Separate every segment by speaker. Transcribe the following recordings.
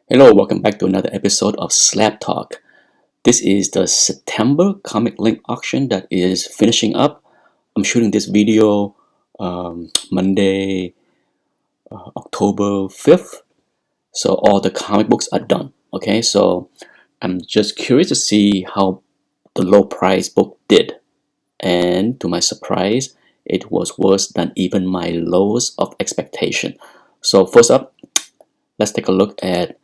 Speaker 1: Hello, welcome back to another episode of SLAB TALK. This is the September comic link auction that is finishing up. I'm shooting this video Monday, October 5th. So all the comic books are done. Okay, so I'm just curious to see how the low price book did. And to my surprise, it was worse than even my lowest of expectation. So first up, let's take a look at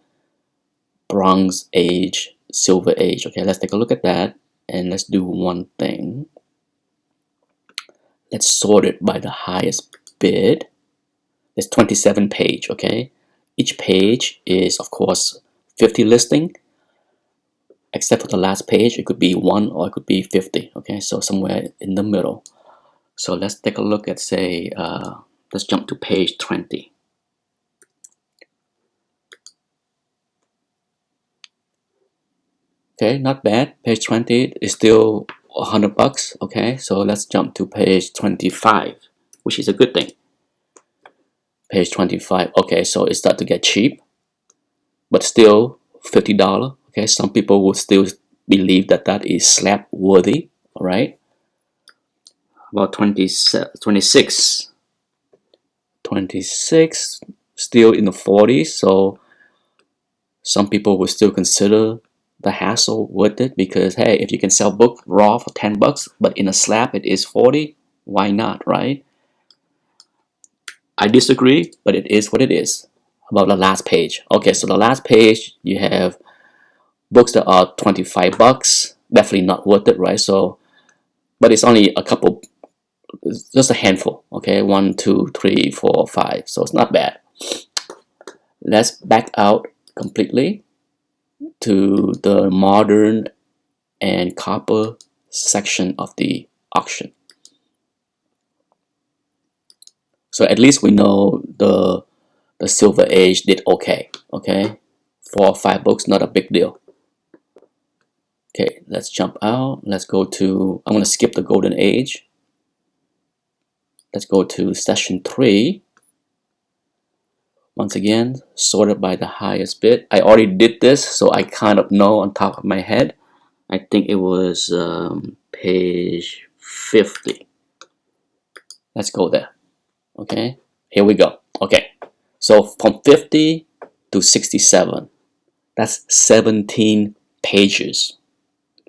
Speaker 1: Bronze Age, Silver Age. Okay, let's take a look at that, and let's do one thing. Let's sort it by the highest bid. There's 27 page. Okay, each page is of course 50 listing, except for the last page. It could be 1 or it could be 50. Okay, so somewhere in the middle. So let's take a look at, say, let's jump to page 20. Okay, not bad. Page 20 is still $100. Okay, so let's jump to page 25, which is a good thing. Page 25. Okay, so it starts to get cheap, but still $50. Okay, some people will still believe that that is slab worthy. All right, about 26, still in the 40s. So some people will still consider the hassle worth it, because hey, if you can sell book raw for $10, but in a slab it is 40, why not, right? I disagree, but it is what it is. About the last page. Okay, so the last page, you have books that are $25, definitely not worth it, right? So, but it's only a couple, just a handful. Okay, 1, 2, 3, 4, 5. So it's not bad. Let's back out completely to the modern and copper section of the auction. So at least we know the Silver Age did okay. Okay, 4 or 5 books, not a big deal. Okay, let's jump out. Let's go to, I'm going to skip the Golden Age. Let's go to session 3. Once again, sorted by the highest bid. I already did this, so I kind of know on top of my head. I think it was page 50. Let's go there. Okay, here we go. Okay, so from 50 to 67, that's 17 pages.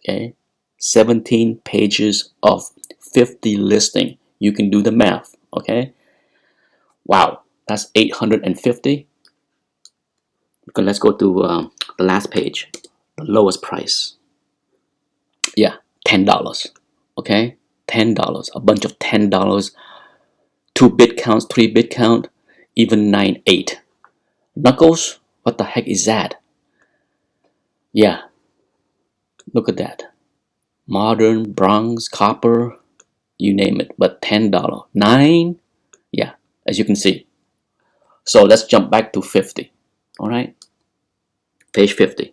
Speaker 1: Okay, 17 pages of 50 listing. You can do the math. Okay, wow, that's 850. Okay, let's go to the last page, the lowest price. Yeah, $10. Okay, $10. A bunch of $10. 2 bit counts, 3 bit count, even 9, 8. Knuckles, what the heck is that? Yeah, look at that. Modern, bronze, copper, you name it, but $10. 9, yeah, as you can see. So let's jump back to 50. All right, page 50.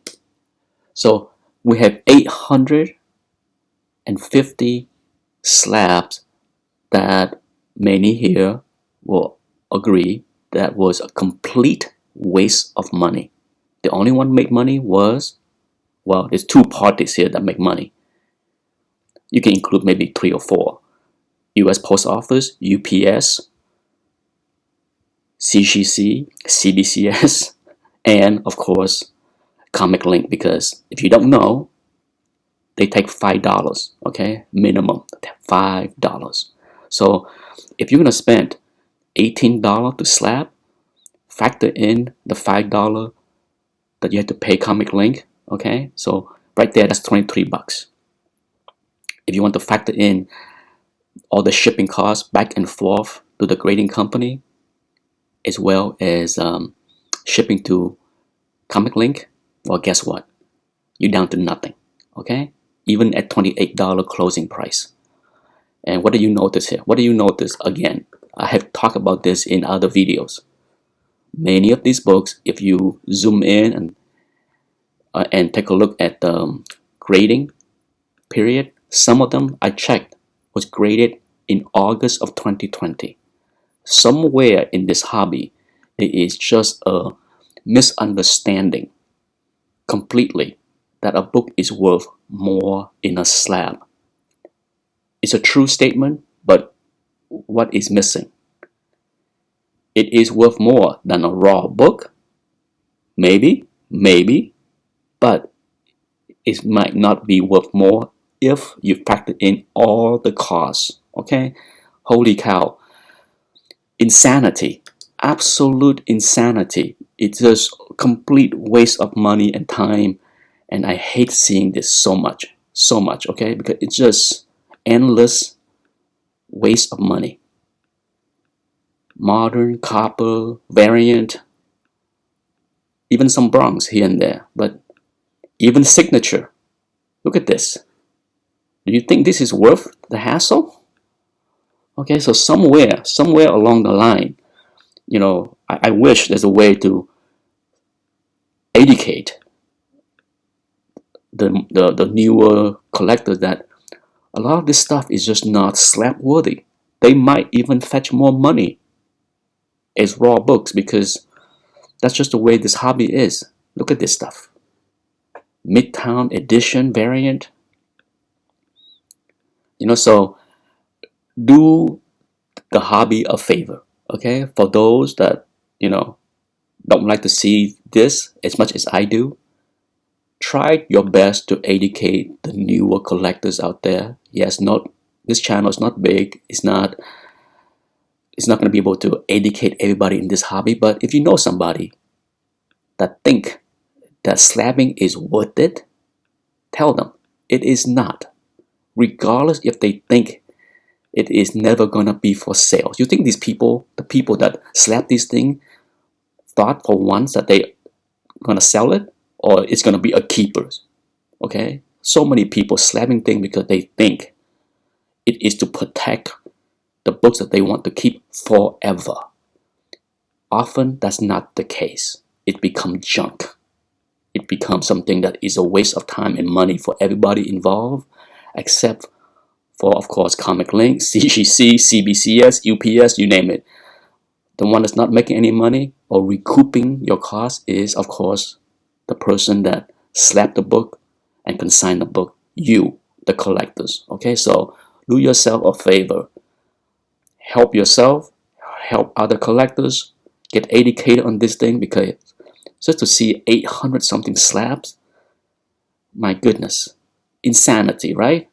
Speaker 1: So we have 850 slabs that many here will agree that was a complete waste of money. The only one make money was, well, there's 2 parties here that make money. You can include maybe 3 or 4. US Post Office, UPS, CGC, cbcs, and of course comiclink, because if you don't know, they take $5. Okay, minimum $5. So if you're gonna spend $18 to slab, factor in the $5 that you have to pay comiclink. Okay, so right there, that's 23 bucks. If you want to factor in all the shipping costs back and forth to the grading company, as well as shipping to comiclink, well, guess what? You're down to nothing. Okay, even at $28 closing price. And what do you notice here? What do you notice? Again, I have talked about this in other videos. Many of these books, if you zoom in and take a look at the grading period, some of them I checked was graded in August of 2020. Somewhere in this hobby, there is just a misunderstanding completely that a book is worth more in a slab. It's a true statement, but what is missing? It is worth more than a raw book? Maybe, but it might not be worth more if you factor in all the costs. Okay? Holy cow. Insanity. Absolute insanity. It's just complete waste of money and time. And I hate seeing this so much. So much, okay? Because it's just endless waste of money. Modern, copper, variant, even some bronze here and there. But even signature. Look at this. Do you think this is worth the hassle? Okay, so somewhere along the line, I wish there's a way to educate the newer collectors that a lot of this stuff is just not slap worthy. They might even fetch more money as raw books because that's just the way this hobby is. Look at this stuff. Midtown edition variant. So do the hobby a favor, okay? For those that, don't like to see this as much as I do, try your best to educate the newer collectors out there. Yes, this channel is not big. It's not going to be able to educate everybody in this hobby, but if you know somebody that think that slabbing is worth it, tell them it is not. Regardless if they think it is never gonna be for sale. You think the people that slap this thing, thought for once that they gonna sell it or it's gonna be a keeper? Okay, so many people slapping things because they think it is to protect the books that they want to keep forever. Often that's not the case. It becomes junk. It becomes something that is a waste of time and money for everybody involved, except for, of course, comiclink, CGC, cbcs, UPS, you name it. The one that's not making any money or recouping your cost is, of course, the person that slapped the book and consigned the book. You, the collectors. Okay, so do yourself a favor. Help yourself, help other collectors, get educated on this thing, because just to see 800 something slabs, my goodness, insanity, right?